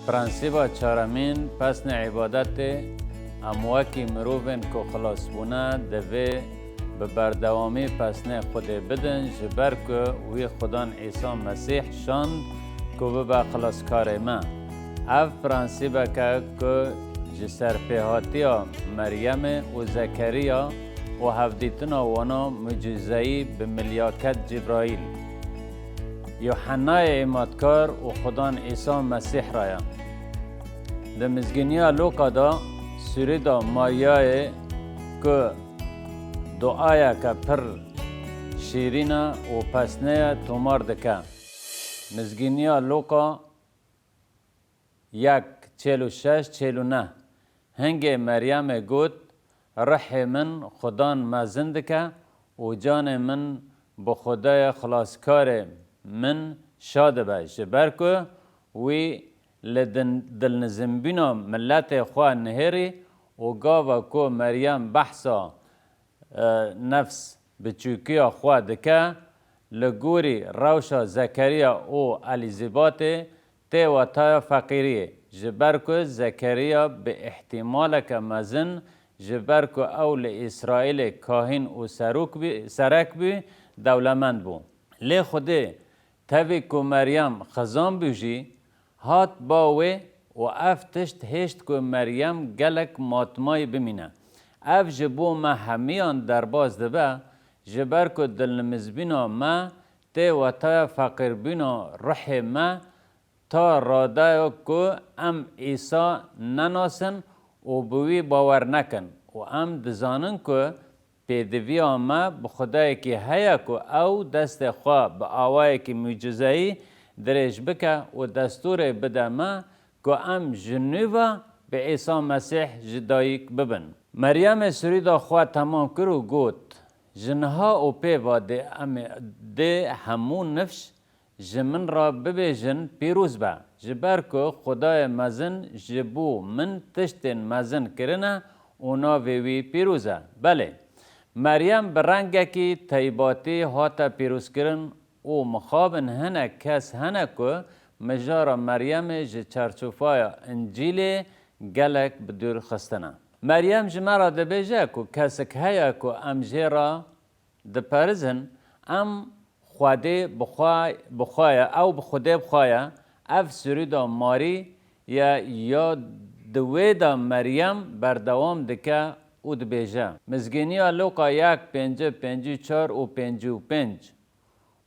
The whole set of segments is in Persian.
پرانسیبا چارمین پسن عبادت امواکی مروفن که خلاص بونه دوی به بردوامی پسن خود بدن جبر که وی خدان عیسی مسیح شاند که به خلاص کار ما. اف پرانسیبا که جسر پیهاتیا مریم و زکریا و هفدیتنا وانا مجزایی به ملیاکت جبرائیل یوحنای ایمادکار و خدان عیسی مسیح رایا ده مزگینیا لوکا دا سوری دا ماریای که دعایا که پر شیرینا و پسنه تومار دکه. مزگینیا لوکا 1:46-49 هنگه مریم گوت روح من خدان مزند که و جان من به خدای خلاصکار من شاد باش جبر که وی دل نزنبینا ملت خواه نهری و گاوا که مریم بحثا نفس بچوکیا خواه دکه لگوری روشا زکریا و الیزابت تی و تا فقیریه جبر که زکریا به احتمال که مزن جبر که اول اسرائیل کاهن و سرک بی دولمند بو. لی خوده تاوی که مریم خزان بیجی هات باوی و اف تشت هشت که مریم گلک ماتمای بمینه. اف جبو ما همیان درباز دبه جبر که دلنمزبینا ما تی و تا فقیر بینا روح ما تا رادایو که ام عیسی نناسن و بوی باور نکن و ام دزانن که پیدوی ما به خدای که هیا که او دست خواه به آوای که معجزه‌ای درش بکه و دستور بده ما که ام جنوبا به عیسی مسیح جدایک ببن. مریم سریدا خواه تمام کرو گوت جنها و پیوا ده همون نفش جمن را ببیجن پیروز با جبر که خدای مزن جبو من تشتین مزن کرنه اونا وی پیروزه. بله مریم برنگه که طیباتی هاتا پیروز کرن و مخابن هنه کس هنه که مجار مریم جه چرچوفای انجیل گلک بدور خستنه. مریم جمعه ده بیجه که کسک هیا که ام جیرا ده پرزن ام خواده بخوایا او بخوده بخوایا اف سوری دا ماری یا دوی دا مریم بردوام دکه او دبیجه. مزگینی لوکا 1:54 و 55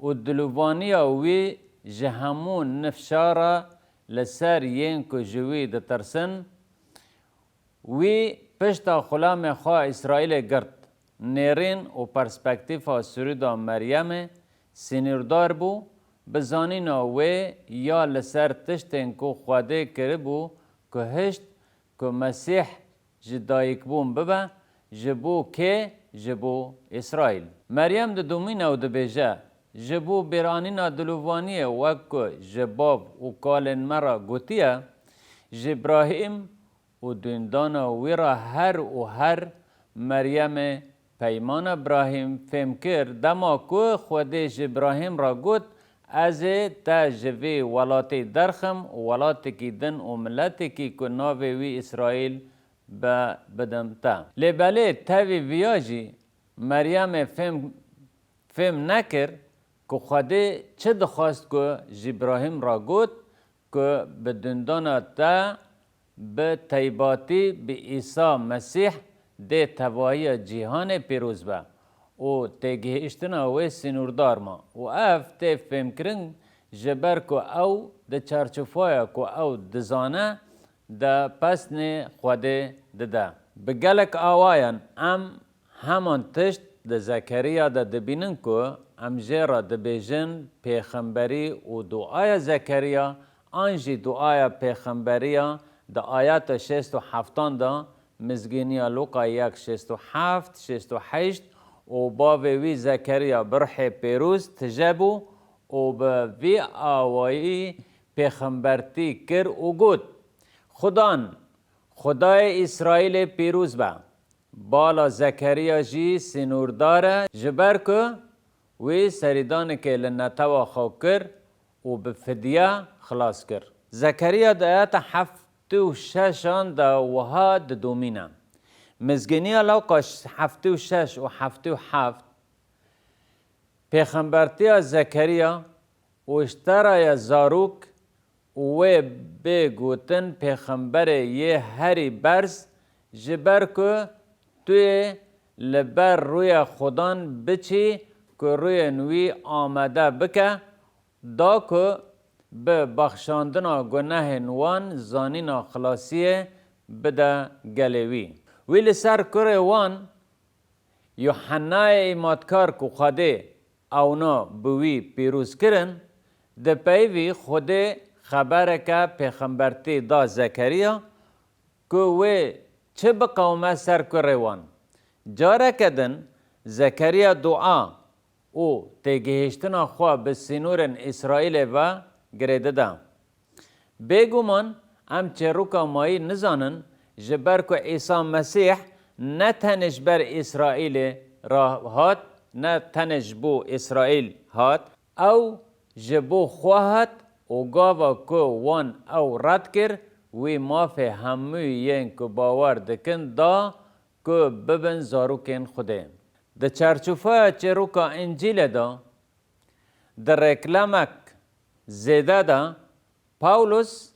و دلوبانی وی جهمون نفشارا لسر ین که جوی ده ترسن وی پشتا خلام خواه اسرائیل گرد نیرین و پرسپکتیف سوری دا مریم سینیردار بو بزانین وی یا لسر تشتین که خواده کرده بو که هشت که مسیح جدایک بوم ببه جبو که جبو اسرائیل. مریم ده دومین او ده بیجه جبو بیرانینا دلووانیه وکو جباب و کالن مرا گوتیه جبراهیم و دویندانا ویرا هر مریم پیمان ابراهیم فهم کرد دما که خودش ابراهیم را گوت از تا جوی ولاتی درخم ولاتی کی دن و ملتی کی که ناوی وی اسرائیل بدم تا. لیباله تاوی ویاجی مریم فهم نکر که خودش چه دخواست که ابراهیم را گوت که به دندان تا به طیباتی به عیسی مسیح ده تواهی جهان پیروز با و تگه اشتنا و سینوردار ما و اف ته فهم کرن جبر که او ده چارچوفایا که او دزانه ده پسن خوده ده بگلک آوایان ام همان تشت ده زکریا ده دبینن که ام جیرا ده بیجن پیغمبری و دعای زکریا آنجی دعای پیغمبریا ده آیات 67 ده مزگینی لوکا 1:67-68 و با وی زکریا برح پیروز تجابو و با وی آوایی پیغمبرتی کر و گود خدای اسرائیل پیروز با بالا زکریا جی سنورداره جبر که وی سریدان که لنتوا خو کر و به فدیه خلاص کر. زكريا دا آيات حفتو شاشان دا وهاد دومينا مزگینیا لوقاش حفتو شش و حفتو حفت پیغمبرتیا زكريا و اشترا زاروک و بگوتن پیغمبر یه هری برز جبر که توی لبر روی خودان بچی که روی نوی آمده بکه دا که به بخشاندن گناه نوان زانینا خلاصیه بده گلوی ویل سر کره وان یوحنای ایمادکار که خوده اونا بوی پیروز کرن ده پیوی خوده خبره که پیغمبرتی دا زکریا که وی چه به قومه سر کره وان جاره کدن زکریا دعا او تگهشتنا خواه به سینورن اسرائیل و گریده دا بگومان ام چه روکا مایی نزانن جبر که عیسی مسیح نه تنش بر اسرائیل را هات نه تنش بو اسرائیل هات او جبو خواهد و گاوا که وان او رد کر وی مافه هموی ین که باور دکن دا که ببن زاروکین خوده ده چرچوفه چه روکا انجیل دا در رکلمک زیده دا پاولوس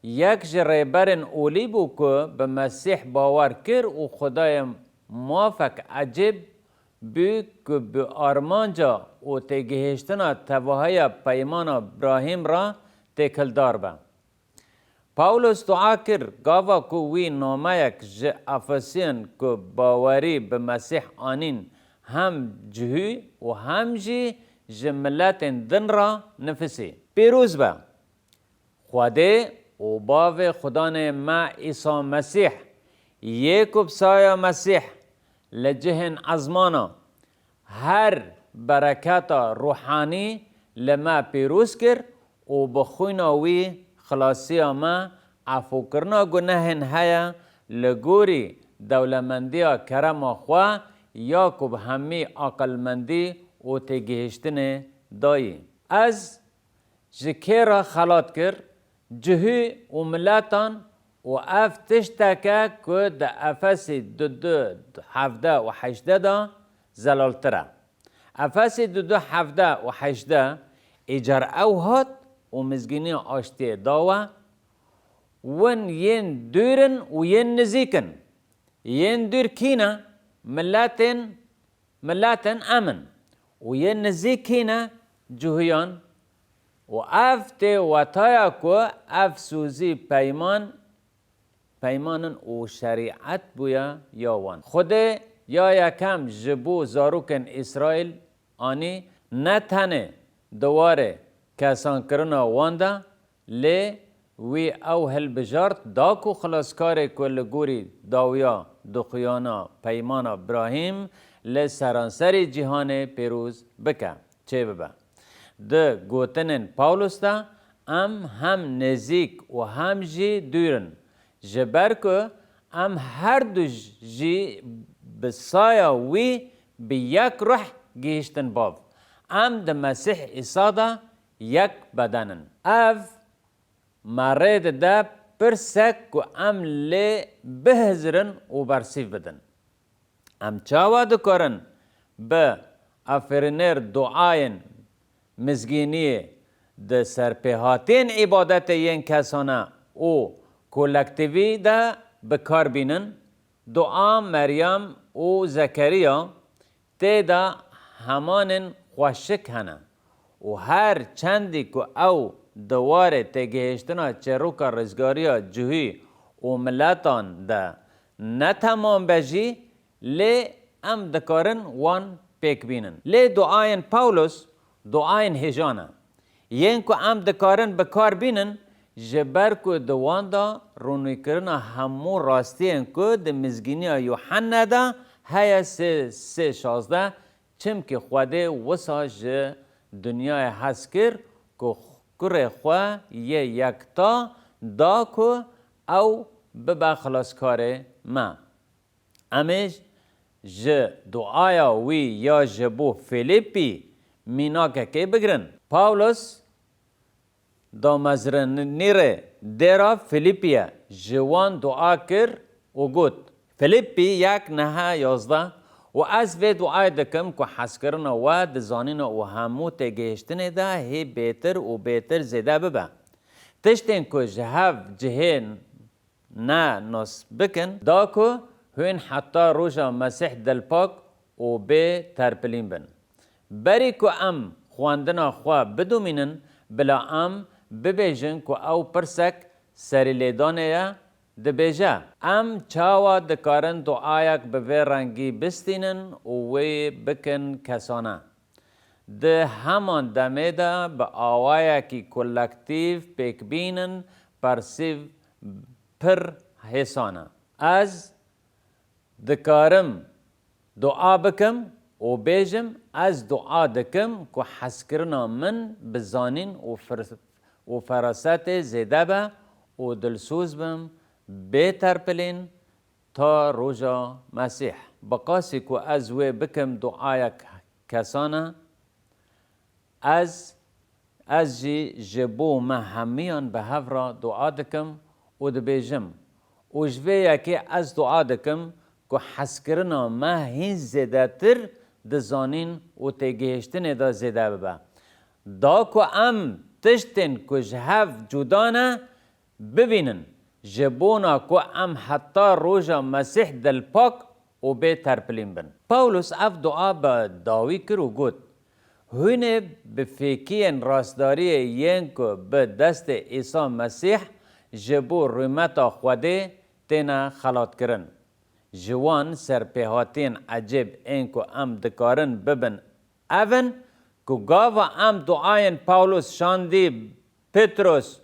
یک جریبرن اولی بو که به مسیح باور کر و خدای موافق عجب بی که به آرمانجا و تگهشتنا تواهای پیمان ابراهیم را تکلدار با پاولوس دعا کر گاوا که وی نامه یک ج افسین که باوری به مسیح آنین هم جهی و هم جی جملت دن را نفسی پیروز با خواده و باو خدان ما عیسی مسیح یک بسای مسیح لجهن ازمانا هر برکت روحانی لما پیروز کر و بخوینا وی خلاصی ما عفو کرنا گناهن هیا لگوری دولمندی کرم خواه یا کب همی عقلمندی و تگهشتن دایی از جکر خلات کر جهی و ملاتان و اف تشتکه که ده افسی دو حفده و حشده دا زلالتره افسی دو حفده و حشده اجار او هات و مزگینی آشتی داوه ون ین دورن و ین نزیکن ین دور کینا ملاتن امن و ین نزیکینا جهیان و افت و تایا که اف سوزی پیمانن و شریعت بویا یاوان خود یا یکم جبو زاروکن اسرائیل آنی نتنه دواره کسان کرنا وانده لی وی او هل بجارت داکو خلاصکار کل گوری داویا دخیانا پیمان ابراهیم لی سرانسری جهان پیروز بکه چه ببه ده گوتنن پاولوس دا هم نزیک و هم جی دورن جبر که هر دو جی بسایا وی به یک روح گیشتن باب ده مسیح عیسی دا یک بدنن اف مرد دا پرسک که لی بهزرن و برسیف بدن چاوا دکارن به افرینر دعاین مزگینی ده سرپیهاتین عبادت ین کسانه او کولکتیوی ده بکار بینن دعا مریم و زکریا تی ده همان خوشک هنه و هر چندی که او دواره تگهشتنا چروکا رزگاریا جوهی و ملتان ده نتمام بجی لی دکارن وان پیک بینن لی دعاین پاولوس دعاین هجانه ین که دکارن بکار بینن جبر که دوان دا رونوی کرنا همو راستین که ده مزگینی یوحنا دا هیا 3:16 چم که خوده وسا جه دنیای حس کر که کره خواه یه یکتا دا که او ببا خلاصکار ما امیش جه دعایا وی یا جبو فیلیپی مینا که بگرن پاولوس دا مزرنیره دیرا فیلیپیا جوان دعا کر و گوت فیلیپی 1:11 و از وی دعای دکم که حس کرنا و دزانین و همو تگهشتن دا هی بیتر و بیتر زیده ببه تشتین که جهاف جهین نه نص بکن دا که هین حتی روژا مسیح دل پاک و به ترپلین بن بری که ام خواندنا خواه بدومینن بلا ام ببیجن که او پرسک سری لیدانه یا دبیجه ام چاوا دکارن دعایک به وی رنگی بستینن و وی بکن کسانه ده همان دمه دا به آوائه کی کلکتیو پیک بینن پرسیو پر حسانه از دکارم دعا بکم و بیجم از دعا دکم که حس کرنا من بزانین و فراست زیده به و دلسوز بم بهتر پلین تا روژا مسیح بقاسی که از وی بکم دعای کسانه از جبو ما همیان به هفرا دعا دکم و دبیجم و جوی یکی از دعا دکم که حس کرنا ما هین زیده تر دزانین و تگهشتن دا زیده ببه دا که ام تشتین که جهاف جدانه ببینن جبونا که ام حتی روژا مسیح دل پاک و به ترپلین بن پاولوس اف دعا با داوی کر و گوت هونه بفیکین راستداری ین که به دست عیسی مسیح جبو رحمت خوده تینا خلاط کرن جوان سرپیهاتین عجب این که ام دکارن ببن اون که گاوا ام دعاین پاولوس شاندی پتروس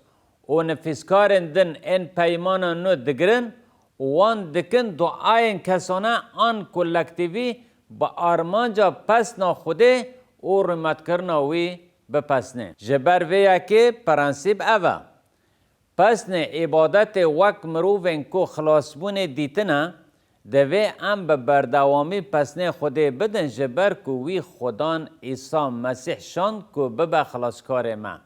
و نفیسکارن دن این پیمانا نو دگرن وان دکن دعاین کسانه آن کلکتیوی با آرمانجا پسنا خوده و رحمت کرنا وی بپسنه جبر ویا که پرنسیب اوه پسنه عبادت وک مروفن کو خلاصبون دیتنه دوی ام به بردوامی پسنه خوده بدن جبر که وی خدان عیسی مسیح شاند که ببه خلاصکار ما